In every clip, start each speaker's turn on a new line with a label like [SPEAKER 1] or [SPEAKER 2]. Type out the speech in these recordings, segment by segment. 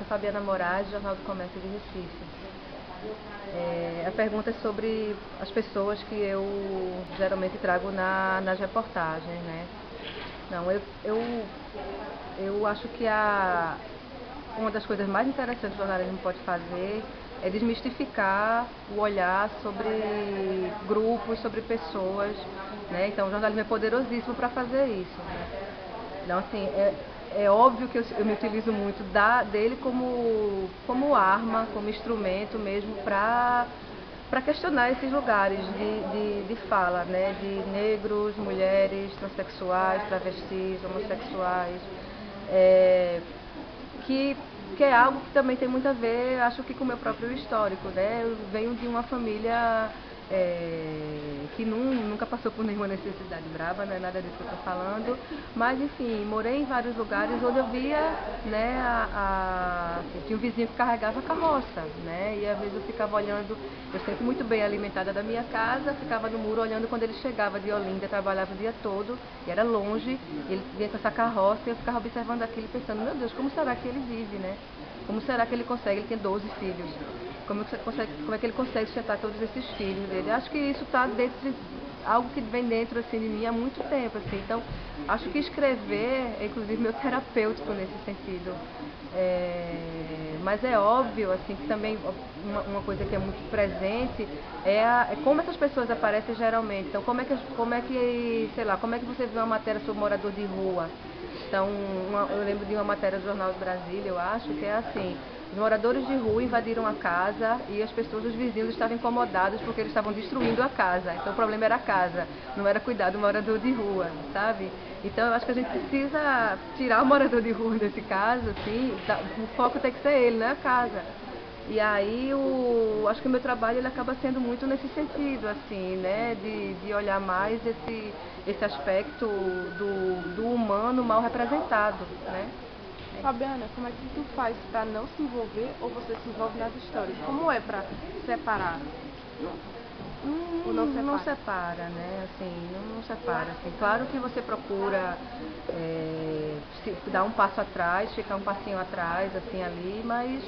[SPEAKER 1] Fabiana Moraes, Jornal do Comércio de Recife. A pergunta é sobre as pessoas que eu geralmente trago nas reportagens, né? Não, eu acho que uma das coisas mais interessantes que o jornalismo pode fazer é desmistificar o olhar sobre grupos, sobre pessoas, né? Então o jornalismo é poderosíssimo para fazer isso, né? Então, assim, é óbvio que eu me utilizo muito dele como arma, como instrumento mesmo para questionar esses lugares de fala, né? De negros, mulheres, transexuais, travestis, homossexuais, que, que é algo que também tem muito a ver, acho que com o meu próprio histórico, né? Eu venho de uma família que nunca passou por nenhuma necessidade brava, não é nada disso que eu estou falando, mas enfim, morei em vários lugares onde eu via, né, assim, tinha um vizinho que carregava carroça, né, e às vezes eu ficava olhando, eu sempre muito bem alimentada da minha casa, ficava no muro olhando quando ele chegava de Olinda, trabalhava o dia todo, e era longe, e ele vinha com essa carroça, e eu ficava observando aquilo e pensando, meu Deus, como será que ele vive, né? Como será que ele consegue? Ele tem 12 filhos. Como é que ele consegue sustentar todos esses filhos dele? Acho que isso está dentro de algo que vem dentro assim de mim há muito tempo, assim. Então, acho que escrever é inclusive meu terapêutico nesse sentido. Mas é óbvio assim que também uma coisa que é muito presente é como essas pessoas aparecem geralmente. Então, sei lá, como é que você vê uma matéria sobre morador de rua? Então, eu lembro de uma matéria do Jornal do Brasil, eu acho, que é assim, os moradores de rua invadiram a casa e os vizinhos estavam incomodados porque eles estavam destruindo a casa. Então o problema era a casa, não era cuidar do morador de rua, sabe? Então eu acho que a gente precisa tirar o morador de rua nesse caso, assim, o foco tem que ser ele, não é a casa. E aí acho que o meu trabalho ele acaba sendo muito nesse sentido, assim, né? De olhar mais esse aspecto do humano mal representado, né?
[SPEAKER 2] Fabiana, como é que tu faz para não se envolver ou você se envolve nas histórias? Como é para separar ou não
[SPEAKER 1] Não
[SPEAKER 2] separa?
[SPEAKER 1] separa, né? Assim, não separa. Assim. Claro que você procura dar um passo atrás, ficar um passinho atrás, assim, ali, mas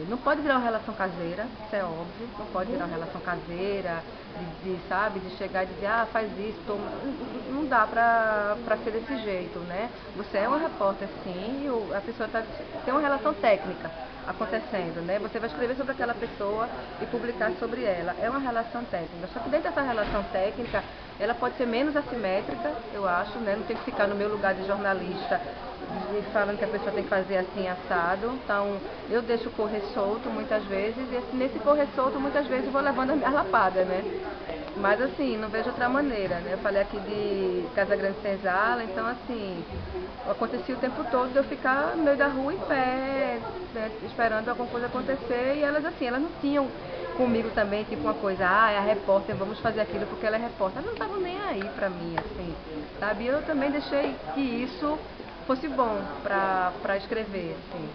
[SPEAKER 1] não pode virar uma relação caseira, isso é óbvio, não pode virar uma relação caseira, sabe, de chegar e dizer, ah, faz isso, toma. Não dá pra ser desse jeito, né? Você é uma repórter, sim, e a pessoa tem uma relação técnica acontecendo, né? Você vai escrever sobre aquela pessoa e publicar sobre ela. É uma relação técnica. Só que dentro dessa relação técnica, ela pode ser menos assimétrica, eu acho, né? Não tem que ficar no meu lugar de jornalista falando que a pessoa tem que fazer assim assado. Então, eu deixo correr solto muitas vezes e nesse correr solto muitas vezes eu vou levando as minhas lapadas, né? Mas assim, não vejo outra maneira, né? Eu falei aqui de Casa Grande Senzala, então assim, acontecia o tempo todo de eu ficar no meio da rua em pé, né, esperando alguma coisa acontecer, e elas assim, elas não tinham comigo também, tipo uma coisa, ah, é a repórter, vamos fazer aquilo porque ela é repórter. Elas não estavam nem aí pra mim, assim, sabe? E eu também deixei que isso fosse bom pra escrever, assim.